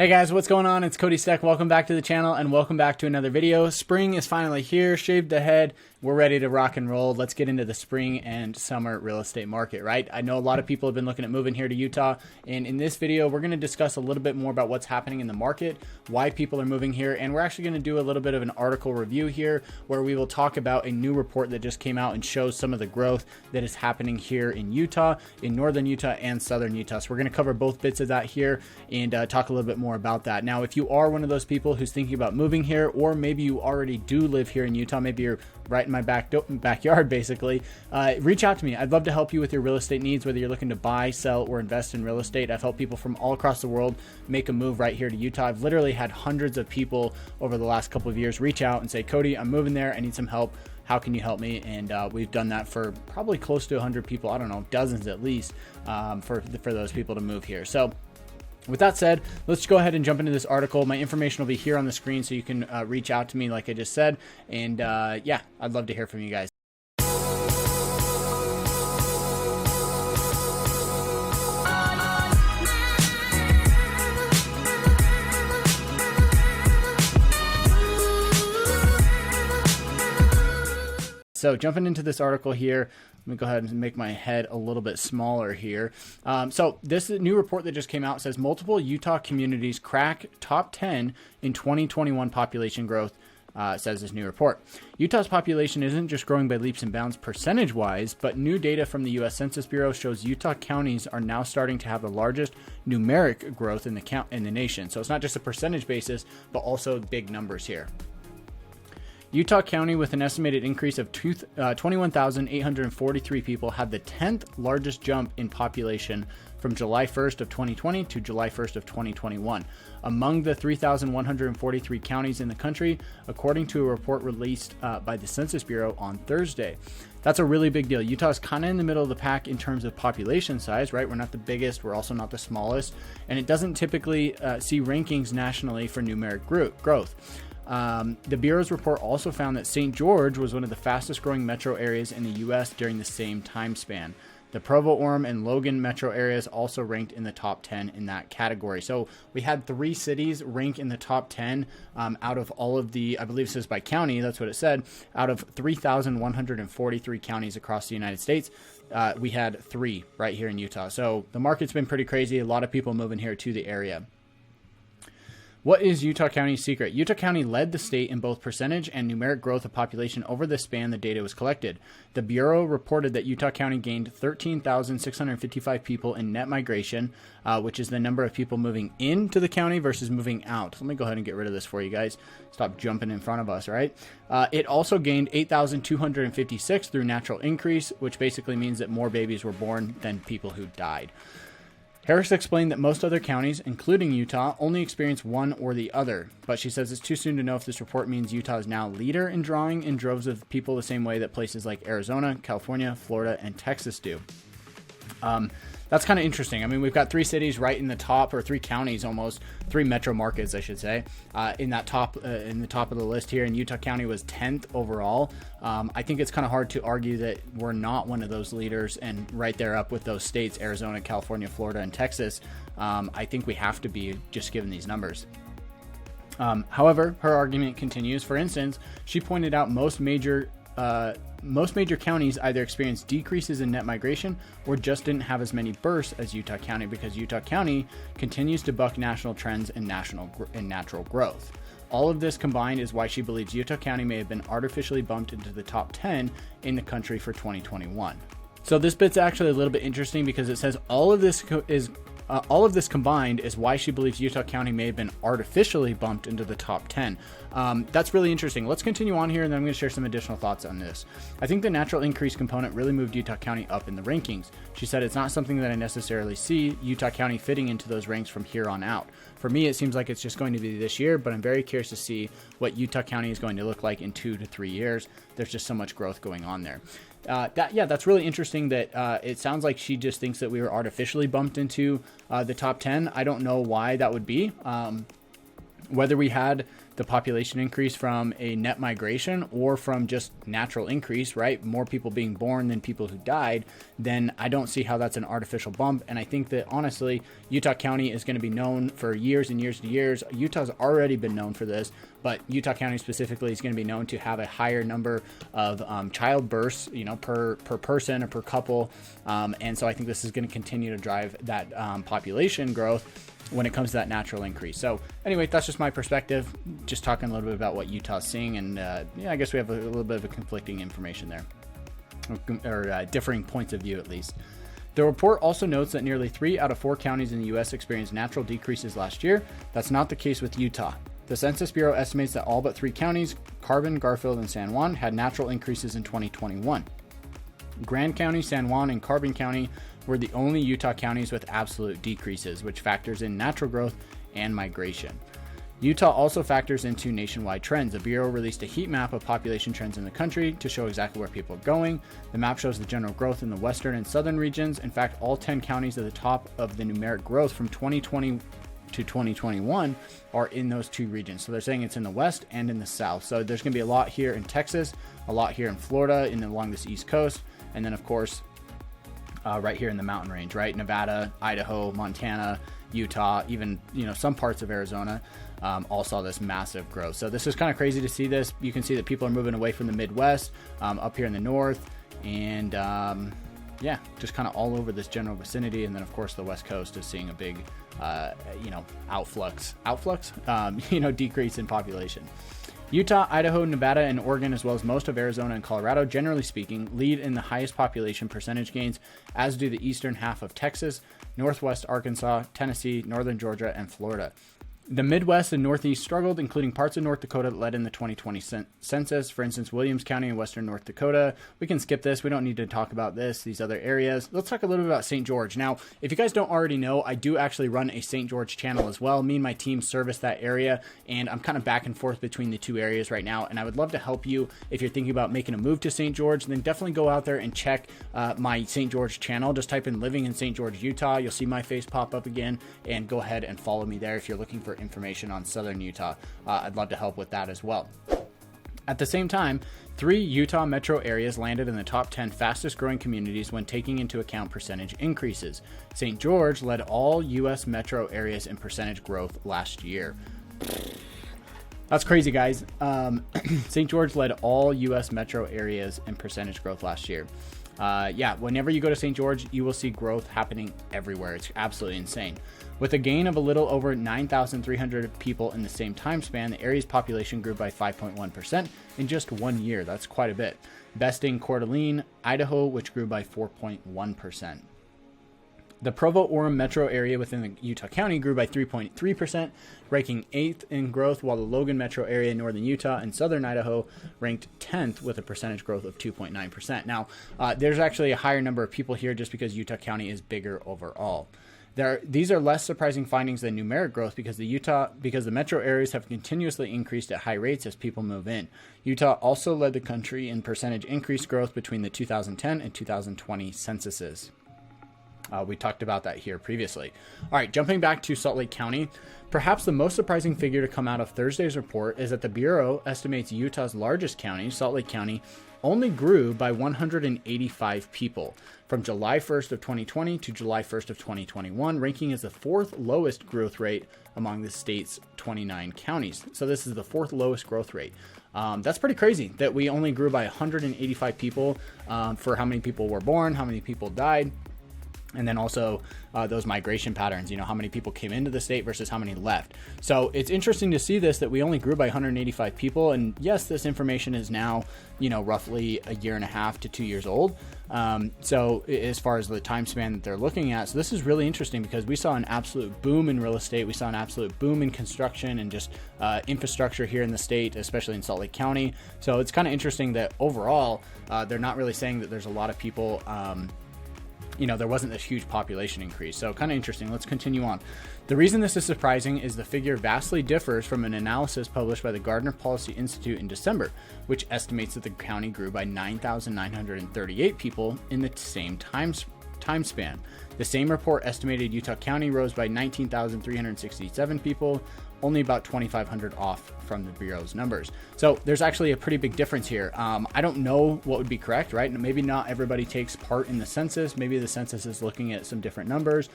Hey guys, what's going on? It's Cody Steck. Welcome back to the channel and welcome back to another video. Spring is finally here, shaved the head. We're ready to rock and roll. Let's get into the spring and summer real estate market, right? I know a lot of people have been looking at moving here to Utah, and in this video, we're going to discuss a little bit more about what's happening in the market, why people are moving here, and we're actually going to do a little bit of an article review here where we will talk about a new report that just came out and shows some of the growth that is happening here in Utah, in northern Utah and southern Utah. So we're going to cover both bits of that here and talk a little bit more about that. Now, if you are one of those people who's thinking about moving here, or maybe you already do live here in Utah, maybe you're right in my backyard basically, reach out to me. I'd love to help you with your real estate needs, whether you're looking to buy, sell, or invest in real estate. I've helped people from all across the world make a move right here to Utah. I've literally had hundreds of people over the last couple of years reach out and say, Cody, I'm moving there, I need some help, how can you help me? And we've done that for probably close to 100 people, I don't know, dozens at least, for those people to move here. So with that said, let's go ahead and jump into this article. My information will be here on the screen so you can reach out to me like I just said. And yeah, I'd love to hear from you guys. So jumping into this article here, let me go ahead and make my head a little bit smaller here. So this new report that just came out says multiple Utah communities crack top 10 in 2021 population growth, says this new report. Utah's population isn't just growing by leaps and bounds percentage-wise, but new data from the U.S. Census Bureau shows Utah counties are now starting to have the largest numeric growth in the nation. So it's not just a percentage basis, but also big numbers here. Utah County, with an estimated increase of 21,843 people, had the 10th largest jump in population from July 1st of 2020 to July 1st of 2021. Among the 3,143 counties in the country, according to a report released by the Census Bureau on Thursday. That's a really big deal. Utah is kind of in the middle of the pack in terms of population size, right? We're not the biggest, we're also not the smallest, and it doesn't typically see rankings nationally for numeric growth. The Bureau's report also found that St. George was one of the fastest growing metro areas in the U.S. during the same time span. The Provo-Orem and Logan metro areas also ranked in the top 10 in that category. So we had 3 cities rank in the top 10 out of all of the, I believe it says by county, that's what it said, out of 3,143 counties across the United States. We had 3 right here in Utah. So the market's been pretty crazy. A lot of people moving here to the area. What is Utah County's secret? Utah County led the state in both percentage and numeric growth of population over the span the data was collected. The Bureau reported that Utah County gained 13,655 people in net migration, which is the number of people moving into the county versus moving out. Let me go ahead and get rid of this for you guys. Stop jumping in front of us, right? It also gained 8,256 through natural increase, which basically means that more babies were born than people who died. Harris explained that most other counties, including Utah, only experience one or the other, but she says it's too soon to know if this report means Utah is now leader in drawing in droves of people the same way that places like Arizona, California, Florida, and Texas do. That's kind of interesting. I mean, we've got 3 cities right in the top, or 3 counties almost, 3 metro markets, I should say, in the top of the list here. And Utah County was 10th overall. I think it's kind of hard to argue that we're not one of those leaders and right there up with those states, Arizona, California, Florida, and Texas. I think we have to be, just given these numbers. However, her argument continues. For instance, she pointed out most major counties either experienced decreases in net migration or just didn't have as many births as Utah County, because Utah County continues to buck national trends in natural growth. All of this combined is why she believes Utah County may have been artificially bumped into the top 10 in the country for 2021. So this bit's actually a little bit interesting because it says all of this combined is why she believes Utah County may have been artificially bumped into the top 10. That's really interesting. Let's continue on here, and then I'm going to share some additional thoughts on this. I think the natural increase component really moved Utah County up in the rankings. She said, it's not something that I necessarily see Utah County fitting into those ranks from here on out. For me, it seems like it's just going to be this year, but I'm very curious to see what Utah County is going to look like in 2 to 3 years. There's just so much growth going on there. That's really interesting that it sounds like she just thinks that we were artificially bumped into the top 10. I don't know why that would be. Whether we had the population increase from a net migration or from just natural increase, right? More people being born than people who died, then I don't see how that's an artificial bump. And I think that honestly, Utah County is going to be known for years and years and years. Utah's already been known for this, but Utah County specifically is going to be known to have a higher number of childbirths, per person or per couple. And so I think this is going to continue to drive that population growth when it comes to that natural increase. So anyway, that's just my perspective, just talking a little bit about what Utah's seeing. And I guess we have a little bit of a conflicting information there, or differing points of view at least. The report also notes that nearly 3 out of 4 counties in the U.S. experienced natural decreases last year. That's not the case with Utah. The Census Bureau estimates that all but 3 counties, Carbon, Garfield, and San Juan, had natural increases in 2021. Grand County, San Juan, and Carbon County were the only Utah counties with absolute decreases, which factors in natural growth and migration. Utah also factors into nationwide trends. The Bureau released a heat map of population trends in the country to show exactly where people are going. The map shows the general growth in the western and southern regions. In fact, all 10 counties at the top of the numeric growth from 2020 to 2021 are in those 2 regions. So they're saying it's in the west and in the south. So there's going to be a lot here in Texas, a lot here in Florida, and along this east coast, and then of course right here in the mountain range, right? Nevada, Idaho, Montana, Utah, even some parts of Arizona all saw this massive growth. So this is kind of crazy to see this. You can see that people are moving away from the Midwest up here in the north, and just kind of all over this general vicinity. And then of course the West Coast is seeing a big decrease in population. Utah, Idaho, Nevada, and Oregon, as well as most of Arizona and Colorado, generally speaking, lead in the highest population percentage gains, as do the eastern half of Texas, northwest Arkansas, Tennessee, northern Georgia, and Florida. The Midwest and Northeast struggled, including parts of North Dakota that led in the 2020 census. For instance, Williams County in western North Dakota. We can skip this. We don't need to talk about these other areas. Let's talk a little bit about St. George. Now, if you guys don't already know, I do actually run a St. George channel as well. Me and my team service that area, and I'm kind of back and forth between the 2 areas right now. And I would love to help you if you're thinking about making a move to St. George. Then definitely go out there and check my St. George channel. Just type in living in St. George, Utah. You'll see my face pop up again, and go ahead and follow me there if you're looking for information on southern Utah. I'd love to help with that as well. At the same time, 3 Utah metro areas landed in the top 10 fastest growing communities when taking into account percentage increases. St. George led all U.S. metro areas in percentage growth last year. That's crazy, guys. St. George led all U.S. metro areas in percentage growth last year. Whenever you go to St. George, you will see growth happening everywhere. It's absolutely insane. With a gain of a little over 9,300 people in the same time span, the area's population grew by 5.1% in just 1 year. That's quite a bit. Besting Coeur d'Alene, Idaho, which grew by 4.1%. The Provo-Orem metro area within the Utah County grew by 3.3%, ranking 8th in growth, while the Logan metro area in northern Utah and southern Idaho ranked 10th with a percentage growth of 2.9%. Now, there's actually a higher number of people here just because Utah County is bigger overall. These are less surprising findings than numeric growth because the metro areas have continuously increased at high rates as people move in. Utah also led the country in percentage increase growth between the 2010 and 2020 censuses. We talked about that here previously. All right, jumping back to Salt Lake County, perhaps the most surprising figure to come out of Thursday's report is that the Bureau estimates Utah's largest county, Salt Lake County, only grew by 185 people from July 1st of 2020 to July 1st of 2021, ranking as the 4th lowest growth rate among the state's 29 counties. So this is the 4th lowest growth rate. That's pretty crazy that we only grew by 185 people for how many people were born, how many people died. And then also those migration patterns, how many people came into the state versus how many left. So it's interesting to see this, that we only grew by 185 people. And yes, this information is now, roughly a year and a half to 2 years old. So as far as the time span that they're looking at, so this is really interesting because we saw an absolute boom in real estate. We saw an absolute boom in construction and just infrastructure here in the state, especially in Salt Lake County. So it's kind of interesting that overall, they're not really saying that there's a lot of people, there wasn't this huge population increase. So kind of interesting. Let's continue on. The reason this is surprising is the figure vastly differs from an analysis published by the Gardner Policy Institute in December, which estimates that the county grew by 9,938 people in the same time time span. The same report estimated Utah County rose by 19,367 people, only about 2,500 off from the Bureau's numbers. So there's actually a pretty big difference here. I don't know what would be correct, right? Maybe not everybody takes part in the census. Maybe the census is looking at some different numbers.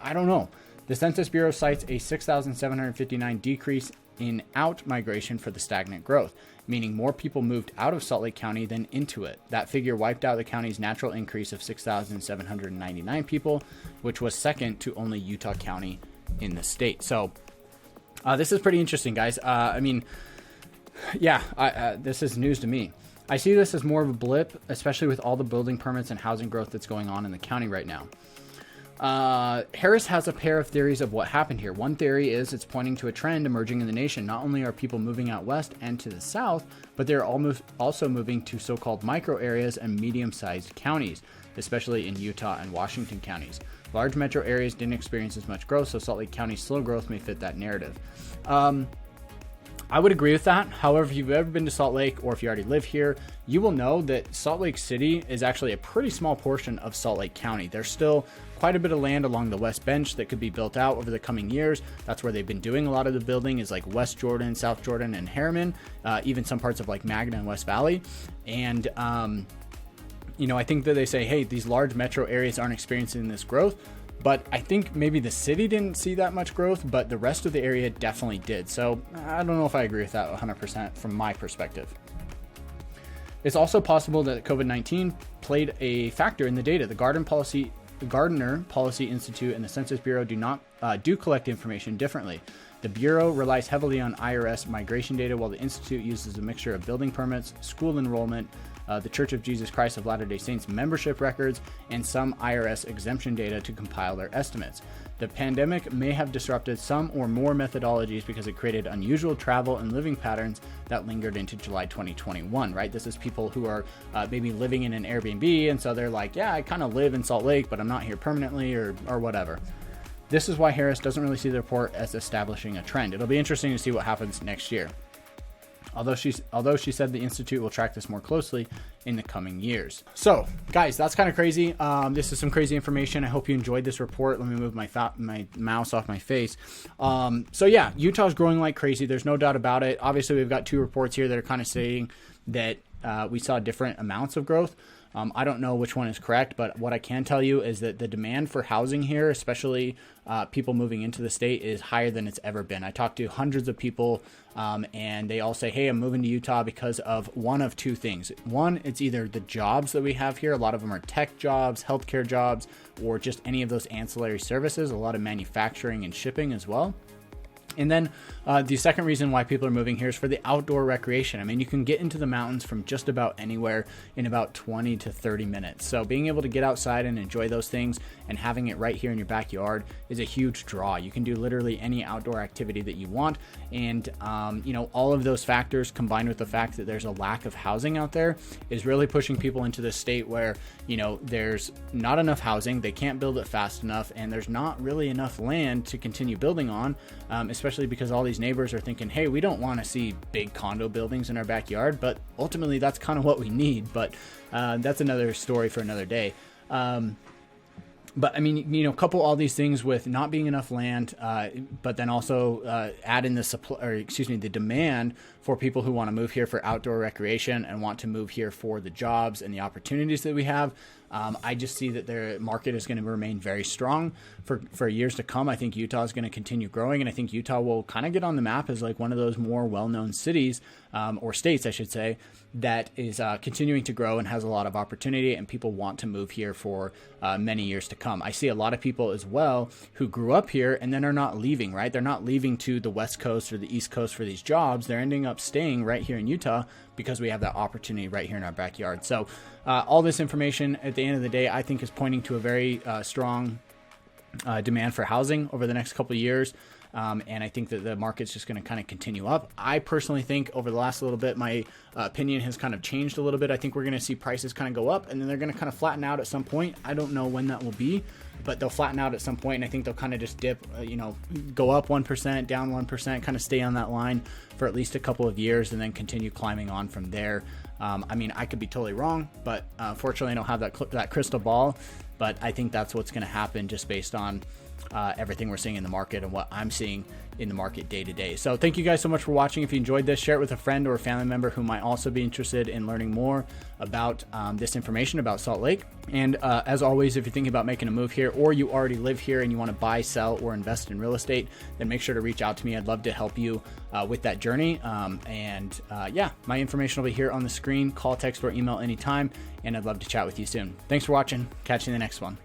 I don't know. The Census Bureau cites a 6,759 decrease in out migration for the stagnant growth, meaning more people moved out of Salt Lake County than into it. That figure wiped out the county's natural increase of 6,799 people, which was second to only Utah County in the state. So this is pretty interesting, guys. This is news to me. I see this as more of a blip, especially with all the building permits and housing growth that's going on in the county right now. Harris has a pair of theories of what happened here. One theory is it's pointing to a trend emerging in the nation. Not only are people moving out west and to the south, but they're also moving to so-called micro areas and medium-sized counties, especially in Utah and Washington counties. Large metro areas didn't experience as much growth, so Salt Lake County's slow growth may fit that narrative. I would agree with that. However, if you've ever been to Salt Lake, or if you already live here, you will know that Salt Lake City is actually a pretty small portion of Salt Lake County. There's still quite a bit of land along the West Bench that could be built out over the coming years. That's where they've been doing a lot of the building, is like West Jordan, South Jordan, and Harriman, even some parts of like Magna and West Valley. And, I think that they say, hey, these large metro areas aren't experiencing this growth. But I think maybe the city didn't see that much growth, but the rest of the area definitely did. So I don't know if I agree with that 100% from my perspective. It's also possible that COVID-19 played a factor in the data. The Gardner Policy Institute and the Census Bureau do collect information differently. The Bureau relies heavily on IRS migration data, while the Institute uses a mixture of building permits, school enrollment, the Church of Jesus Christ of Latter-day Saints membership records, and some IRS exemption data to compile their estimates. The pandemic may have disrupted some or more methodologies because it created unusual travel and living patterns that lingered into July 2021, right? This is people who are maybe living in an Airbnb, and so they're like, yeah, I kind of live in Salt Lake, but I'm not here permanently or whatever. This is why Harris doesn't really see the report as establishing a trend. It'll be interesting to see what happens next year. Although she said the Institute will track this more closely in the coming years. So, guys, that's kind of crazy. This is some crazy information. I hope you enjoyed this report. Let me move my mouse off my face. Utah's growing like crazy. There's no doubt about it. Obviously, we've got two reports here that are kind of saying that we saw different amounts of growth. I don't know which one is correct, but what I can tell you is that the demand for housing here, especially people moving into the state, is higher than it's ever been. I talked to hundreds of people, and they all say, hey, I'm moving to Utah because of one of two things. One, it's either the jobs that we have here. A lot of them are tech jobs, healthcare jobs, or just any of those ancillary services, a lot of manufacturing and shipping as well. And then the second reason why people are moving here is for the outdoor recreation. I mean, you can get into the mountains from just about anywhere in about 20 to 30 minutes. So being able to get outside and enjoy those things and having it right here in your backyard is a huge draw. You can do literally any outdoor activity that you want. And, all of those factors combined with the fact that there's a lack of housing out there is really pushing people into this state where, there's not enough housing. They can't build it fast enough, and there's not really enough land to continue building on, especially because all these neighbors are thinking, hey, we don't want to see big condo buildings in our backyard, but ultimately that's kind of what we need. But that's another story for another day. But I mean, couple all these things with not being enough land, but then also add in the demand for people who want to move here for outdoor recreation and want to move here for the jobs and the opportunities that we have. I just see that the market is going to remain very strong for years to come. I think Utah is going to continue growing, and I think Utah will kind of get on the map as like one of those more well-known cities or states, I should say, that is continuing to grow and has a lot of opportunity, and people want to move here for many years to come. I see a lot of people as well who grew up here and then are not leaving, right? They're not leaving to the West Coast or the East Coast for these jobs. They're ending up staying right here in Utah because we have that opportunity right here in our backyard. So all this information at the end of the day, I think is pointing to a very strong demand for housing over the next couple of years. And I think that the market's just going to kind of continue up. I personally think over the last little bit, my opinion has kind of changed a little bit. I think we're going to see prices kind of go up, and then they're going to kind of flatten out at some point. I don't know when that will be, but they'll flatten out at some point, and I think they'll kind of just dip, go up 1%, down 1%, kind of stay on that line for at least a couple of years, and then continue climbing on from there. I mean, I could be totally wrong, but fortunately I don't have that crystal ball, but I think that's what's going to happen just based on everything we're seeing in the market and what I'm seeing in the market day to day. So thank you guys so much for watching. If you enjoyed this, share it with a friend or a family member who might also be interested in learning more about this information about Salt Lake. And as always, if you're thinking about making a move here, or you already live here and you want to buy, sell, or invest in real estate, then make sure to reach out to me. I'd love to help you with that journey. Yeah, my information will be here on the screen. Call, text, or email anytime, and I'd love to chat with you soon. Thanks for watching. Catch you in the next one.